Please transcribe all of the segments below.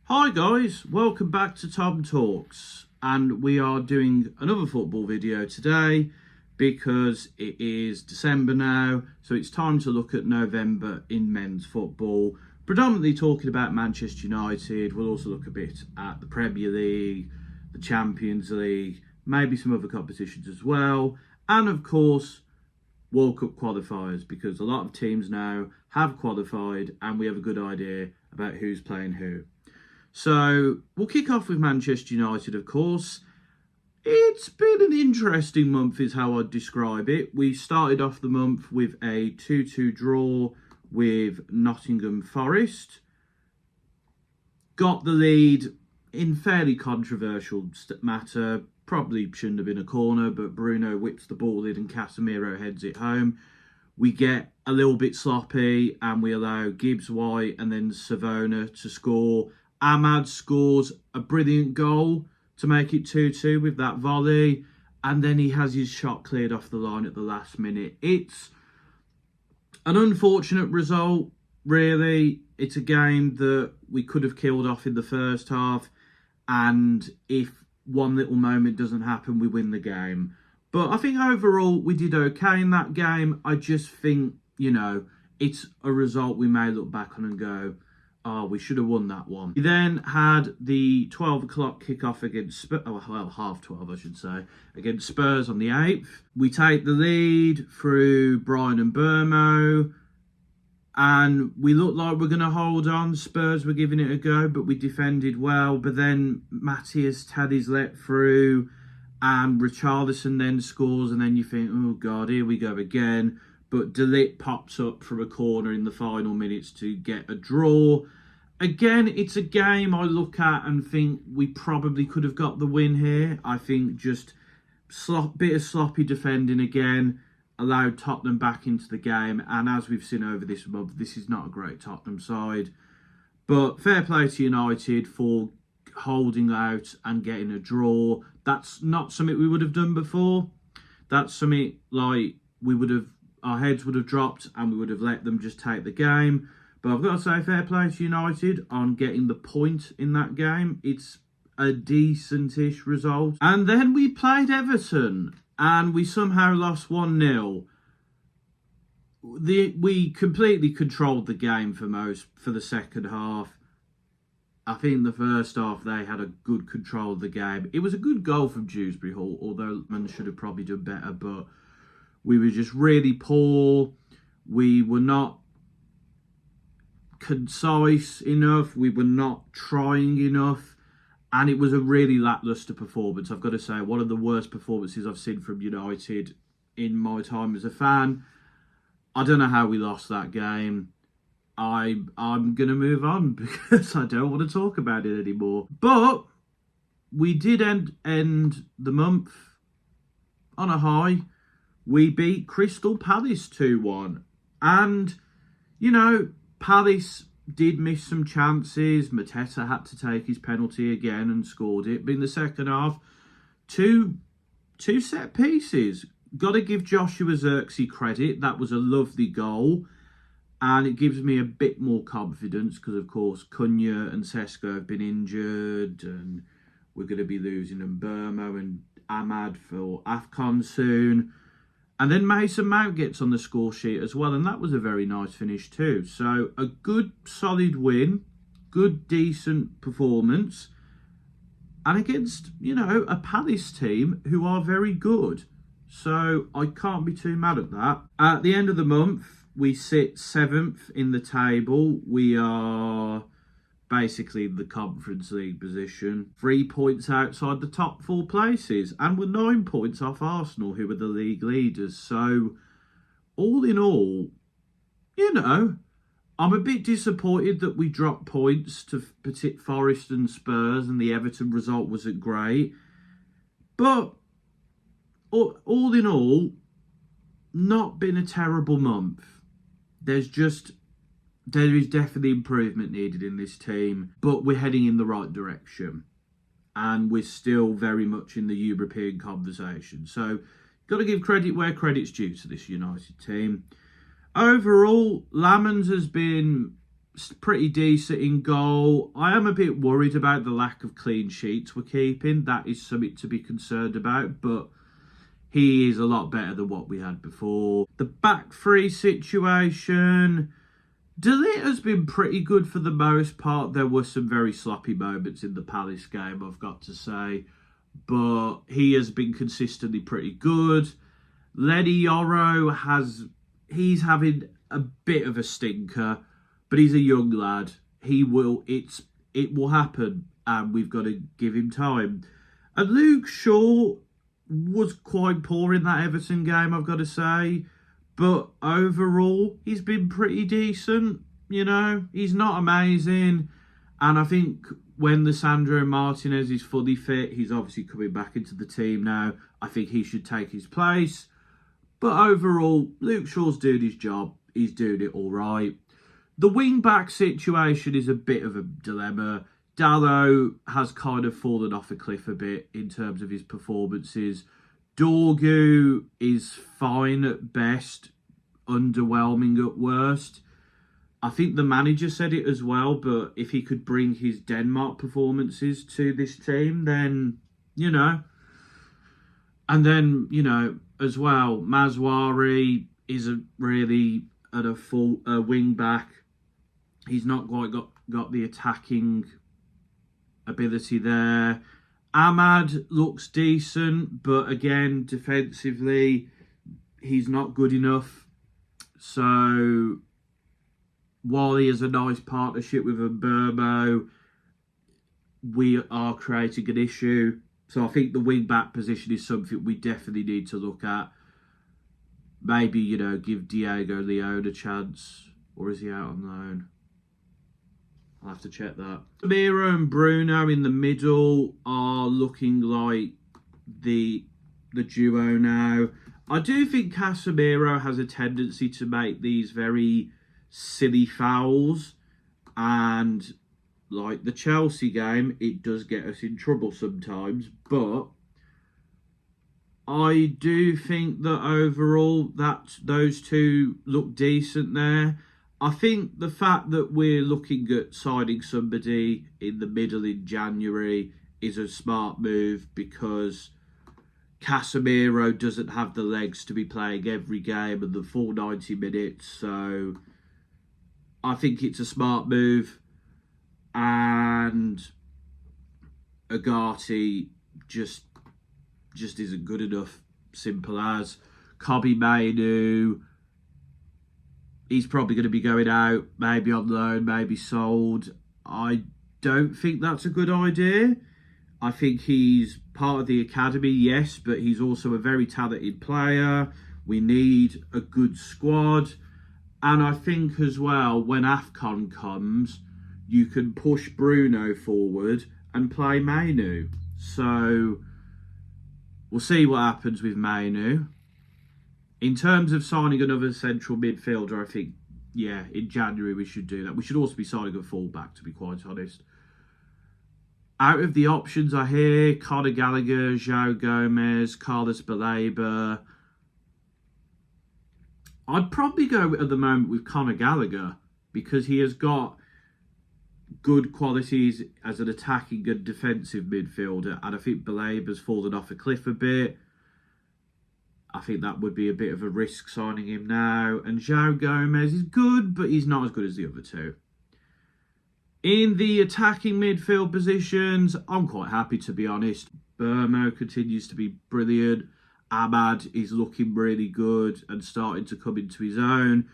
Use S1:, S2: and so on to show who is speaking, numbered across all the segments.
S1: Hi guys, welcome back to Tom Talks, and we are doing another football video today because it is December now, so it's time to look at November in men's football, predominantly talking about Manchester United. We'll also look a bit at the Premier League, the Champions League, maybe some other competitions as well, and of course World Cup qualifiers, because a lot of teams now have qualified and we have a good idea about who's playing who. So we'll kick off with Manchester United, of course. It's been an interesting month is how I'd describe it. We started off the month with a 2-2 draw with Nottingham Forest. Got the lead in fairly controversial matter. Probably shouldn't have been a corner, but Bruno whips the ball in and Casemiro heads it home. We get a little bit sloppy and we allow Gibbs White and then Savona to score. Ahmad scores a brilliant goal to make it 2-2 with that volley, and then he has his shot cleared off the line at the last minute. It's an unfortunate result, really. It's a game that we could have killed off in the first half, and if one little moment doesn't happen, we win the game. But I think overall we did okay in that game. I just think, it's a result we may look back on and go, we should have won that one. We then had the 12 o'clock kickoff against Spurs, half 12 I should say, against Spurs on the 8th. We take the lead through Brian and Burmo, and we looked like we're going to hold on. Spurs were giving it a go, but we defended well. But then Matthias Taddy's let through, and Richarlison then scores, and then you think, oh God, here we go again. But De Ligt pops up from a corner in the final minutes to get a draw. Again, it's a game I look at and think we probably could have got the win here. I think just bit of sloppy defending again allowed Tottenham back into the game. And as we've seen over this month, this is not a great Tottenham side. But fair play to United for holding out and getting a draw. That's not something we would have done before. That's something like our heads would have dropped and we would have let them just take the game. But I've got to say fair play to United on getting the point in that game. It's a decent-ish result. And then we played Everton and we somehow lost 1-0. We completely controlled the game for the second half. I think the first half they had a good control of the game. It was a good goal from Dewsbury Hall, although man should have probably done better, but we were just really poor. We were not concise enough. We were not trying enough. And it was a really lacklustre performance. I've got to say, one of the worst performances I've seen from United in my time as a fan. I don't know how we lost that game. I'm going to move on because I don't want to talk about it anymore. But we did end the month on a high. We beat Crystal Palace 2-1. And, Palace did miss some chances. Mateta had to take his penalty again and scored it. But in the second half, two set pieces. Got to give Joshua Zirkzee credit. That was a lovely goal. And it gives me a bit more confidence because, of course, Cunha and Sesko have been injured. And we're going to be losing Burmo and Ahmad for AFCON soon. And then Mason Mount gets on the score sheet as well, and that was a very nice finish too. So a good, solid win, good, decent performance, and against, a Palace team who are very good. So I can't be too mad at that. At the end of the month, we sit 7th in the table. We are basically the Conference League position, 3 points outside the top 4 places, and we're 9 points off Arsenal, who are the league leaders. So all in all, I'm a bit disappointed that we dropped points to Forest and Spurs, and the Everton result wasn't great. But all in all, not been a terrible month. There is definitely improvement needed in this team, but we're heading in the right direction. And we're still very much in the European conversation. So, got to give credit where credit's due to this United team. Overall, Lamans has been pretty decent in goal. I am a bit worried about the lack of clean sheets we're keeping. That is something to be concerned about, but he is a lot better than what we had before. The back three situation, De Ligt has been pretty good for the most part. There were some very sloppy moments in the Palace game, I've got to say, but he has been consistently pretty good. Lenny Yoro he's having a bit of a stinker, but he's a young lad. It will happen, and we've got to give him time. And Luke Shaw was quite poor in that Everton game, I've got to say. But overall, he's been pretty decent. You know, he's not amazing. And I think when Lisandro Martinez is fully fit, he's obviously coming back into the team now. I think he should take his place. But overall, Luke Shaw's doing his job. He's doing it all right. The wing-back situation is a bit of a dilemma. Dalot has kind of fallen off a cliff a bit in terms of his performances. Dorgu is fine at best, underwhelming at worst. I think the manager said it as well, but if he could bring his Denmark performances to this team, then, you know. And then, you know, as well, Mazwari isn't really at a full wing-back. He's not quite got the attacking ability there. Ahmad looks decent, but again, defensively, he's not good enough. So, while he has a nice partnership with Mbermo, we are creating an issue. So I think the wing-back position is something we definitely need to look at. Maybe, you know, give Diego Leone a chance. Or is he out on loan? I'll have to check that. Miro and Bruno in the middle are looking like the duo now. I do think Casemiro has a tendency to make these very silly fouls, and like the Chelsea game, it does get us in trouble sometimes, but I do think that overall that those two look decent there. I think the fact that we're looking at signing somebody in the middle in January is a smart move, because Casemiro doesn't have the legs to be playing every game and the full 90 minutes. So I think it's a smart move. And Agati just isn't good enough. Simple as. Kobe Mainu, he's probably going to be going out, maybe on loan, maybe sold. I don't think that's a good idea. I think he's part of the academy, yes, but he's also a very talented player. We need a good squad. And I think as well, when AFCON comes, you can push Bruno forward and play Mainu. So we'll see what happens with Mainu. In terms of signing another central midfielder, I think, yeah, in January we should do that. We should also be signing a fullback, to be quite honest. Out of the options I hear, Conor Gallagher, João Gomez, Carlos Baleba. I'd probably go at the moment with Conor Gallagher, because he has got good qualities as an attacking and defensive midfielder, and I think Baleba's fallen off a cliff a bit. I think that would be a bit of a risk signing him now. And João Gomez is good, but he's not as good as the other two. In the attacking midfield positions, I'm quite happy, to be honest. Burmo continues to be brilliant. Ahmad is looking really good and starting to come into his own.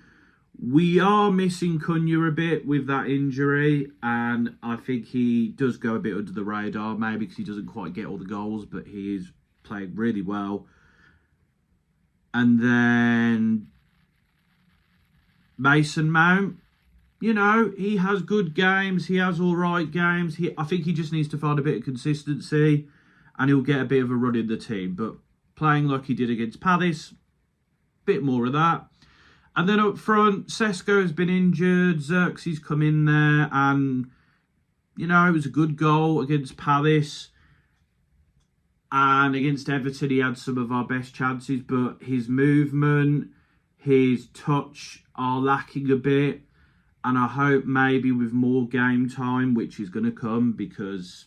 S1: We are missing Cunha a bit with that injury, and I think he does go a bit under the radar, maybe because he doesn't quite get all the goals, but he is playing really well. And then Mason Mount, you know, he has good games. He has all right games. I think he just needs to find a bit of consistency, and he'll get a bit of a run in the team. But playing like he did against Palace, bit more of that. And then up front, Sesko has been injured. Xerxes come in there, and, you know, it was a good goal against Palace. And against Everton, he had some of our best chances, but his movement, his touch are lacking a bit. And I hope maybe with more game time, which is going to come because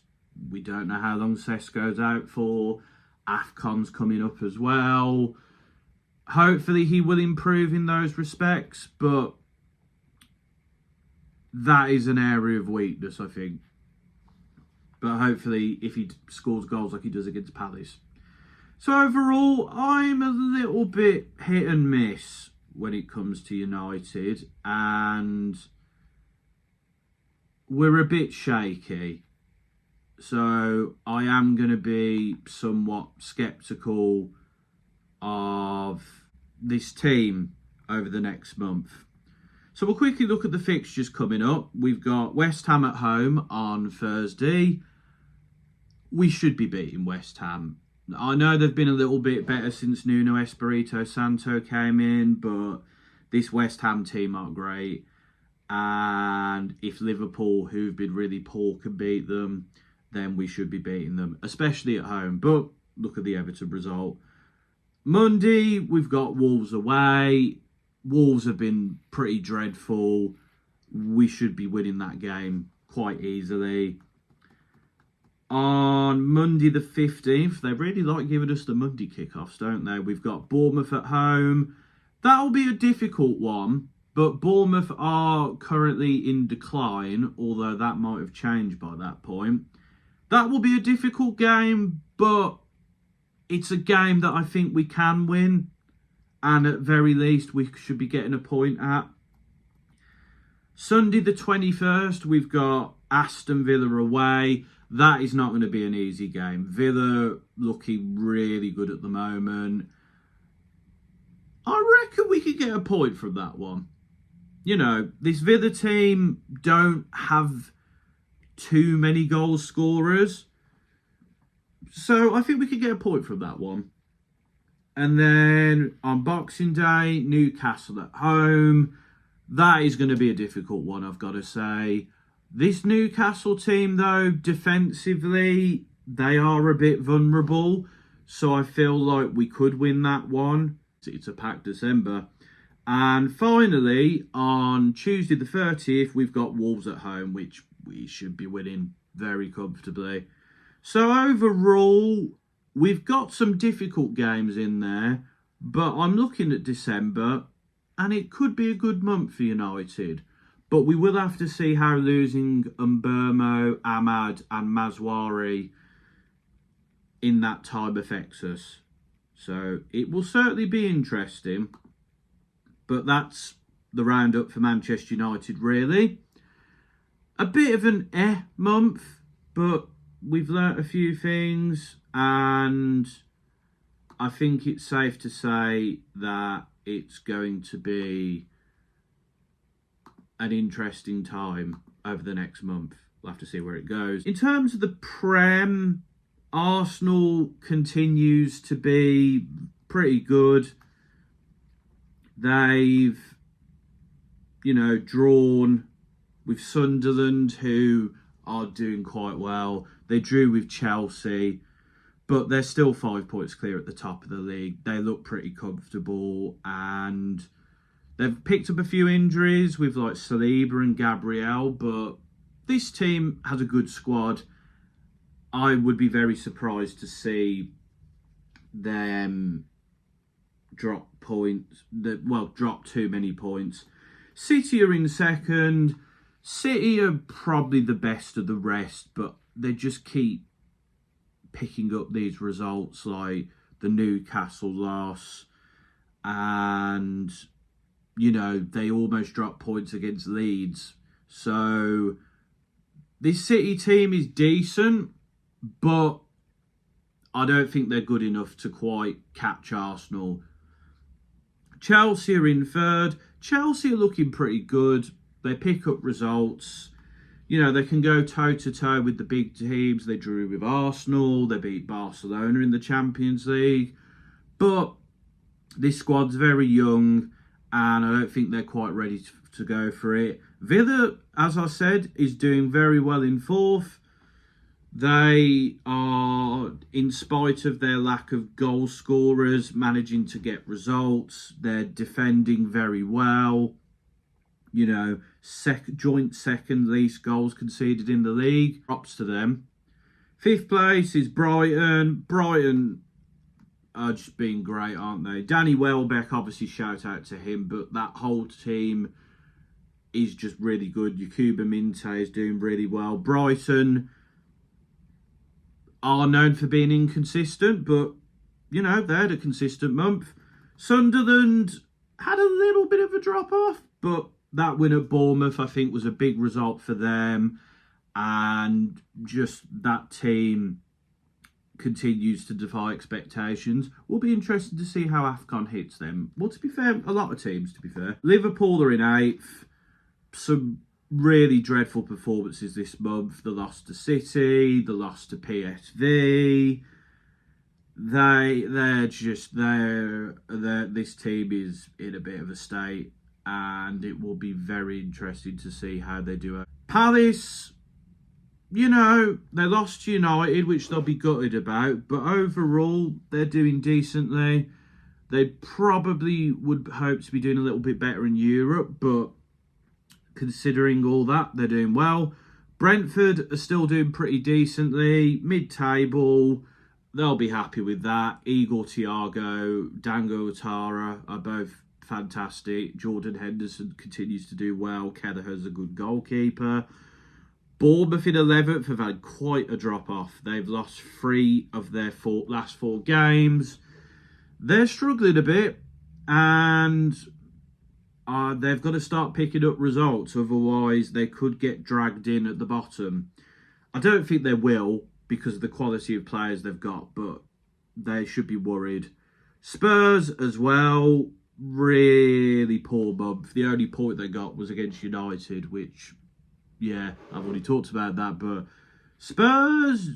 S1: we don't know how long Sesko's out for. AFCON's coming up as well. Hopefully he will improve in those respects, but that is an area of weakness, I think. But hopefully if he scores goals like he does against Palace. So overall, I'm a little bit hit and miss when it comes to United, and we're a bit shaky. So I am going to be somewhat sceptical of this team over the next month. So we'll quickly look at the fixtures coming up. We've got West Ham at home on Thursday. We should be beating West Ham. I know they've been a little bit better since Nuno Espirito Santo came in, but this West Ham team aren't great. And if Liverpool, who've been really poor, can beat them, then we should be beating them, especially at home. But look at the Everton result. Monday, we've got Wolves away. Wolves have been pretty dreadful. We should be winning that game quite easily. On Monday the 15th, they really like giving us the Monday kickoffs, don't they? We've got Bournemouth at home. That'll be a difficult one, but Bournemouth are currently in decline, although that might have changed by that point. That will be a difficult game, but it's a game that I think we can win, and at very least we should be getting a point at. Sunday the 21st, we've got Aston Villa away. That is not going to be an easy game. Villa looking really good at the moment. I reckon we could get a point from that one. You know, this Villa team don't have too many goal scorers. So I think we could get a point from that one. And then on Boxing Day, Newcastle at home. That is going to be a difficult one, I've got to say. This Newcastle team, though, defensively, they are a bit vulnerable. So I feel like we could win that one. It's a packed December. And finally, on Tuesday the 30th, we've got Wolves at home, which we should be winning very comfortably. So overall, we've got some difficult games in there. But I'm looking at December, and it could be a good month for United. But we will have to see how losing Mbermo, Ahmad and Mazwari in that time affects us. So it will certainly be interesting. But that's the roundup for Manchester United, really. A bit of an month, but we've learnt a few things. And I think it's safe to say that it's going to be an interesting time over the next month. We'll have to see where it goes. In terms of the Prem, Arsenal continues to be pretty good. They've, drawn with Sunderland, who are doing quite well. They drew with Chelsea, but they're still 5 points clear at the top of the league. They look pretty comfortable, and they've picked up a few injuries with like Saliba and Gabriel, but this team has a good squad. I would be very surprised to see them drop points, drop too many points. City are in second. City are probably the best of the rest, but they just keep picking up these results like the Newcastle loss, and they almost dropped points against Leeds. So this City team is decent, but I don't think they're good enough to quite catch Arsenal. Chelsea are in third. Chelsea are looking pretty good. They pick up results. They can go toe-to-toe with the big teams. They drew with Arsenal. They beat Barcelona in the Champions League. But this squad's very young, and I don't think they're quite ready to go for it. Villa, as I said, is doing very well in fourth. They are, in spite of their lack of goal scorers, managing to get results. They're defending very well. joint second least goals conceded in the league. Props to them. 5th place is Brighton. Brighton are just being great, aren't they? Danny Welbeck, obviously shout out to him, but that whole team is just really good. Yakuba Minte is doing really well. Brighton are known for being inconsistent, but, they had a consistent month. Sunderland had a little bit of a drop-off, but that win at Bournemouth, I think, was a big result for them. And just that team continues to defy expectations. Will be interested to see how AFCON hits them. Well, to be fair, a lot of teams, to be fair. Liverpool are in 8th. Some really dreadful performances this month. The loss to City, the loss to PSV. This team is in a bit of a state, and it will be very interesting to see how they do. Palace, they lost to United, which they'll be gutted about, but overall, they're doing decently. They probably would hope to be doing a little bit better in Europe, but considering all that, they're doing well. Brentford are still doing pretty decently, mid-table. They'll be happy with that. Igor Thiago, Dango Ouattara are both fantastic. Jordan Henderson continues to do well. Kelleher's a good goalkeeper. Bournemouth in 11th have had quite a drop-off. They've lost 3 of their last 4 games. They're struggling a bit, and they've got to start picking up results. Otherwise, they could get dragged in at the bottom. I don't think they will, because of the quality of players they've got, but they should be worried. Spurs as well, really poor month. The only point they got was against United, which, yeah, I've already talked about that, but Spurs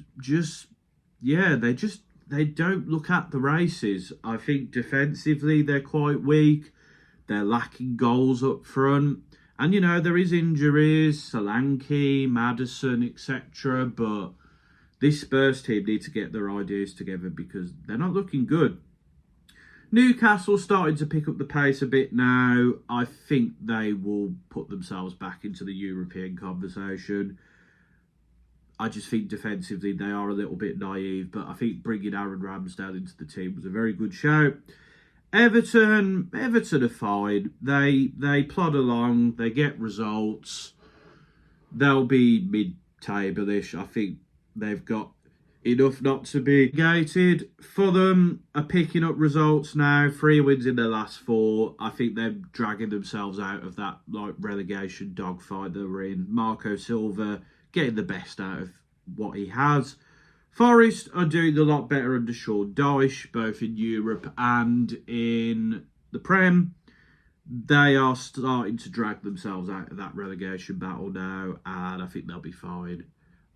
S1: they don't look at the races. I think defensively they're quite weak. They're lacking goals up front. And, there is injuries, Solanke, Maddison, etc., but this Spurs team need to get their ideas together because they're not looking good. Newcastle starting to pick up the pace a bit now. I think they will put themselves back into the European conversation. I just think defensively they are a little bit naive, but I think bringing Aaron Ramsdale into the team was a very good shout. Everton are fine. They plod along. They get results. They'll be mid-table-ish. I think they've got enough not to be gated. Fulham are picking up results now. 3 wins in their last 4. I think they're dragging themselves out of that relegation dogfight they were in. Marco Silva getting the best out of what he has. Forest are doing a lot better under Sean Dyche, both in Europe and in the Prem. They are starting to drag themselves out of that relegation battle now, and I think they'll be fine.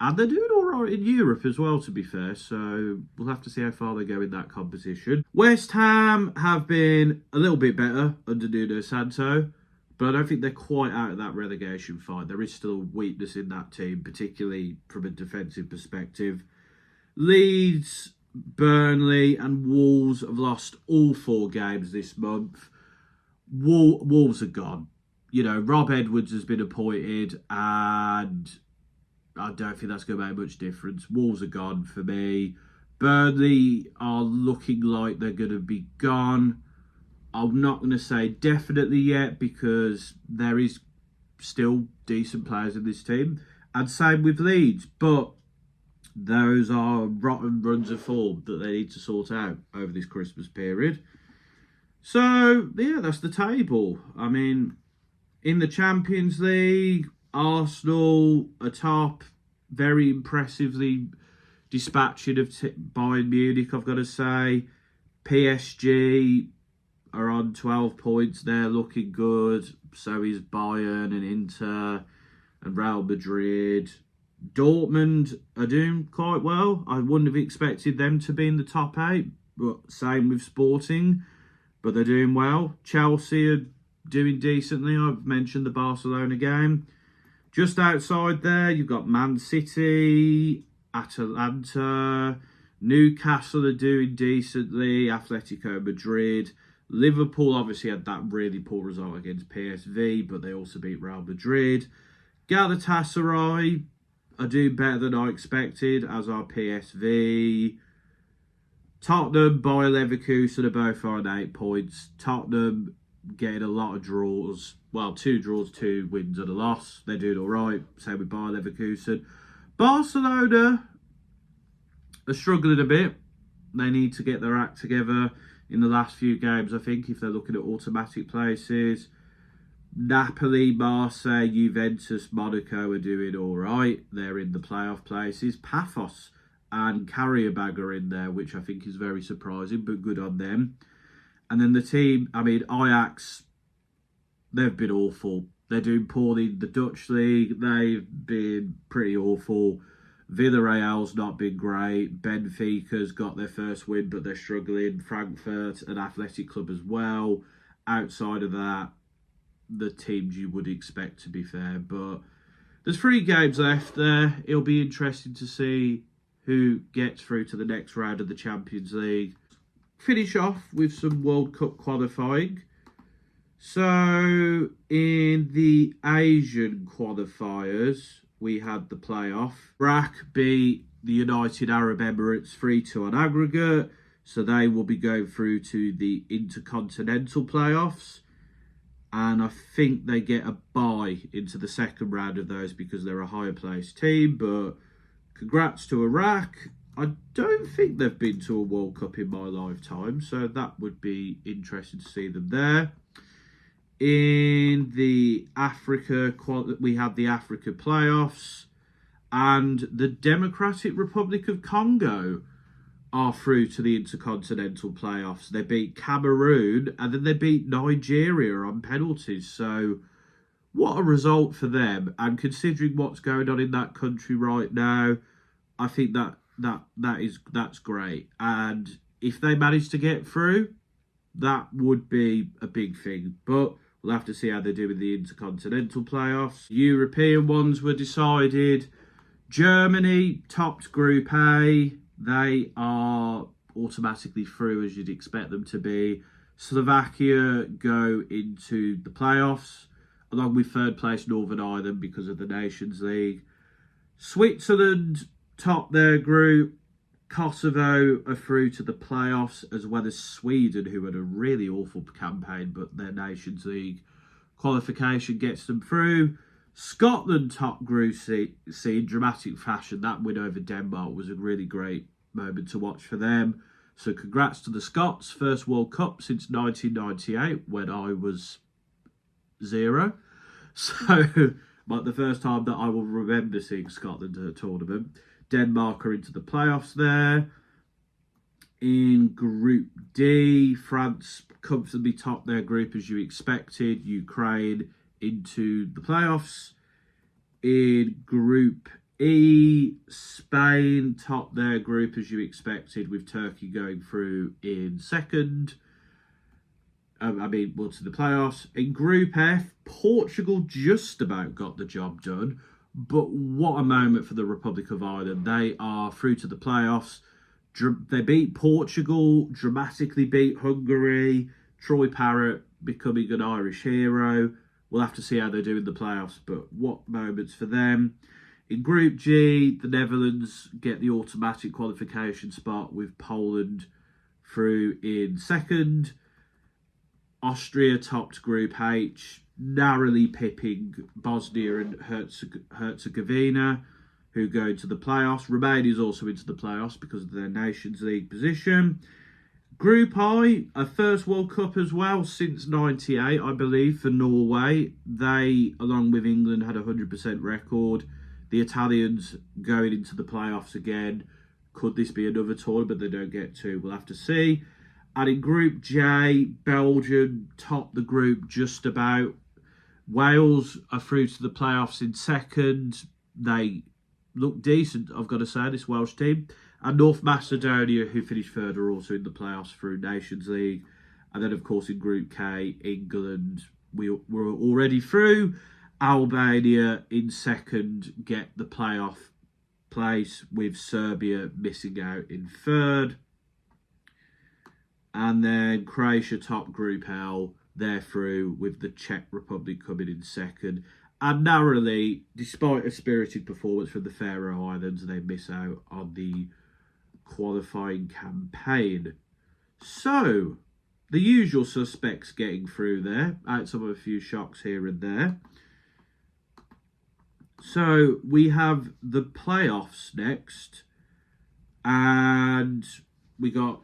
S1: And they're doing all right in Europe as well, to be fair, so we'll have to see how far they go in that competition. West Ham have been a little bit better under Nuno Santo, but I don't think they're quite out of that relegation fight. There is still weakness in that team, particularly from a defensive perspective. Leeds, Burnley and Wolves have lost all 4 games this month. Wolves are gone. Rob Edwards has been appointed, and I don't think that's going to make much difference. Wolves are gone for me. Burnley are looking like they're going to be gone. I'm not going to say definitely yet because there is still decent players in this team. And same with Leeds. But those are rotten runs of form that they need to sort out over this Christmas period. So, yeah, that's the table. I mean, in the Champions League, Arsenal are top, very impressively dispatching of Bayern Munich, I've got to say. PSG are on 12 points. They're looking good. So is Bayern and Inter and Real Madrid. Dortmund are doing quite well. I wouldn't have expected them to be in the top 8, but same with Sporting, but they're doing well. Chelsea are doing decently. I've mentioned the Barcelona game. Just outside there, you've got Man City, Atalanta, Newcastle are doing decently, Atletico Madrid. Liverpool obviously had that really poor result against PSV, but they also beat Real Madrid. Galatasaray are doing better than I expected, as are PSV. Tottenham, Bayer Leverkusen are both on 8 points. Tottenham getting a lot of draws. Well, 2 draws, 2 wins and a loss. They're doing all right. Same with Bayer Leverkusen. Barcelona are struggling a bit. They need to get their act together in the last few games, I think, if they're looking at automatic places. Napoli, Marseille, Juventus, Monaco are doing all right. They're in the playoff places. Paphos and Karabag are in there, which I think is very surprising, but good on them. And then the team, Ajax, they've been awful. They're doing poorly in the Dutch league. They've been pretty awful. Villarreal's not been great. Benfica's got their first win, but they're struggling. Frankfurt, an athletic club as well. Outside of that, the teams you would expect, to be fair. But there's 3 games left there. It'll be interesting to see who gets through to the next round of the Champions League. Finish off with some World Cup qualifying. So, in the Asian qualifiers, we had the playoff. Iraq beat the United Arab Emirates 3-2 on aggregate. So they will be going through to the Intercontinental playoffs. And I think they get a bye into the second round of those because they're a higher placed team. But congrats to Iraq. I don't think they've been to a World Cup in my lifetime. So that would be interesting to see them there. In the Africa, we have the Africa playoffs. And the Democratic Republic of Congo are through to the Intercontinental playoffs. They beat Cameroon and then they beat Nigeria on penalties. So what a result for them. And considering what's going on in that country right now, I think that's great. And if they manage to get through, that would be a big thing. But we'll have to see how they do with the Intercontinental playoffs. European ones were decided. Germany topped Group A. They are automatically through, as you'd expect them to be. Slovakia go into the playoffs, along with third place Northern Ireland because of the Nations League. Switzerland top their group. Kosovo are through to the playoffs, as well as Sweden, who had a really awful campaign, but their Nations League qualification gets them through. Scotland top Group C in dramatic fashion. That win over Denmark was a really great moment to watch for them. So congrats to the Scots. First World Cup since 1998, when I was 0. So, like the first time that I will remember seeing Scotland at a tournament. Denmark are into the playoffs there. In Group D, France comfortably topped their group as you expected. Ukraine into the playoffs. In Group E, Spain topped their group as you expected, with Turkey going through in second. To the playoffs. In Group F, Portugal just about got the job done. But what a moment for the Republic of Ireland. They are through to the playoffs. They beat Portugal, dramatically beat Hungary. Troy Parrott becoming an Irish hero. We'll have to see how they do in the playoffs, but what moments for them. In Group G, the Netherlands get the automatic qualification spot, with Poland through in second. Austria topped Group H, narrowly pipping Bosnia and Herzegovina, who go into the playoffs. Romania is also into the playoffs because of their Nations League position. Group I, a first World Cup as well since 98, I believe, for Norway. They, along with England, had a 100% record. The Italians going into the playoffs again. Could this be another tournament they don't get to? We'll have to see. And in Group J, Belgium topped the group just about. Wales are through to the playoffs in second. They look decent, I've got to say, this Welsh team. And North Macedonia, who finished third, are also in the playoffs through Nations League. And then, of course, in Group K, England, we were already through. Albania in second get the playoff place, with Serbia missing out in third. And then Croatia top Group L, they're through with the Czech Republic coming in second. And narrowly, despite a spirited performance from the Faroe Islands, they miss out on the qualifying campaign. So, the usual suspects getting through there, outside of a few shocks here and there. So, we have the playoffs next. And we got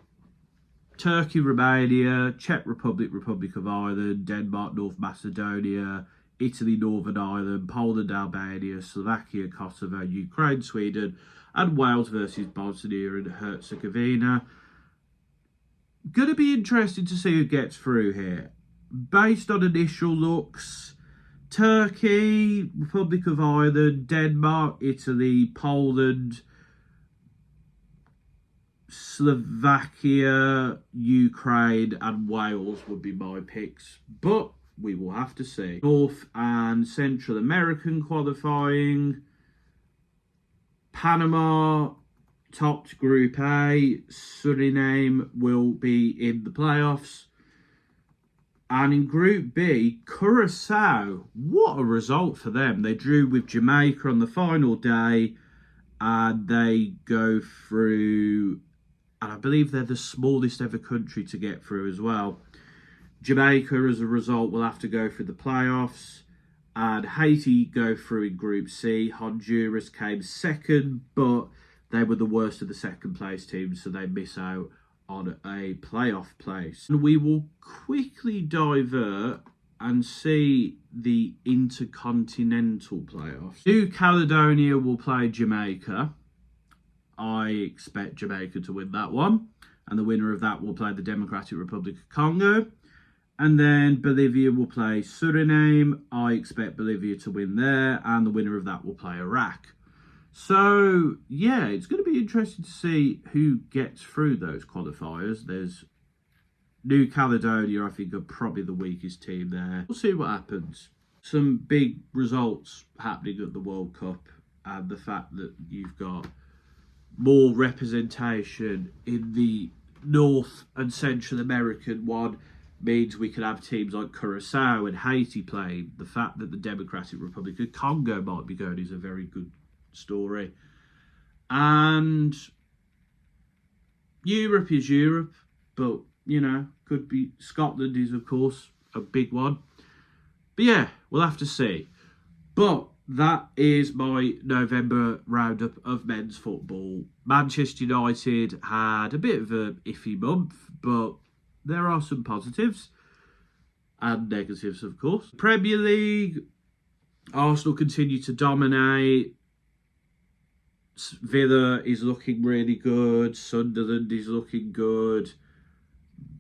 S1: Turkey, Romania, Czech Republic, Republic of Ireland, Denmark, North Macedonia, Italy, Northern Ireland, Poland, Albania, Slovakia, Kosovo, Ukraine, Sweden, and Wales versus Bosnia and Herzegovina. Going to be interesting to see who gets through here. Based on initial looks, Turkey, Republic of Ireland, Denmark, Italy, Poland, Slovakia, Ukraine, and Wales would be my picks, but we will have to see. North and Central American qualifying. Panama topped Group A. Suriname will be in the playoffs. And in Group B, Curacao, what a result for them. They drew with Jamaica on the final day, and they go through, and I believe they're the smallest ever country to get through as well. Jamaica, as a result, will have to go through the playoffs. And Haiti go through in Group C. Honduras came second, but they were the worst of the second place teams, so they miss out on a playoff place. And we will quickly divert and see the intercontinental playoffs. New Caledonia will play Jamaica. I expect Jamaica to win that one. And the winner of that will play the Democratic Republic of Congo. And then Bolivia will play Suriname. I expect Bolivia to win there. And the winner of that will play Iraq. So, yeah, it's going to be interesting to see who gets through those qualifiers. There's New Caledonia, I think, are probably the weakest team there. We'll see what happens. Some big results happening at the World Cup. And the fact that you've got more representation in the North and Central American one means we can have teams like Curacao and Haiti playing. The fact that the Democratic Republic of Congo might be going is a very good story. And Europe is Europe, but, you know, could be Scotland is, of course, a big one. But yeah, we'll have to see. But that is my November roundup of men's football. Manchester United had a bit of an iffy month, but there are some positives and negatives, of course. Premier League, Arsenal continue to dominate. Villa is looking really good. Sunderland is looking good.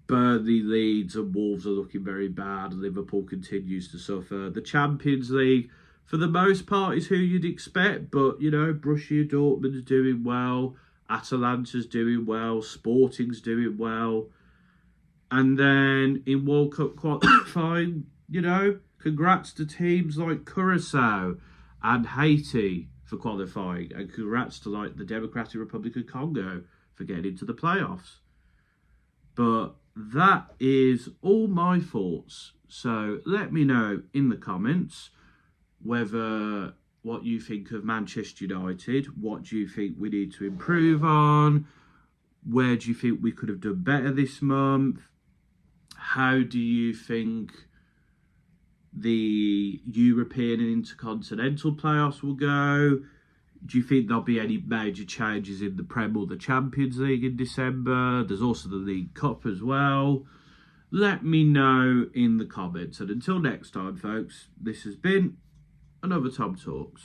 S1: Burnley, Leeds and Wolves are looking very bad. Liverpool continues to suffer. The Champions League, for the most part, is who you'd expect. But, you know, Borussia Dortmund's doing well. Atalanta's doing well. Sporting's doing well. And then in World Cup qualifying, you know, congrats to teams like Curacao and Haiti for qualifying. And congrats to, like, the Democratic Republic of Congo for getting into the playoffs. But that is all my thoughts. So let me know in the comments whether what you think of Manchester United, what do you think we need to improve on, where do you think we could have done better this month, how do you think the European and Intercontinental playoffs will go? Do you think there'll be any major changes in the Prem or the Champions League in December? There's also the League Cup as well. Let me know in the comments. And until next time, folks, this has been another Tom Talks.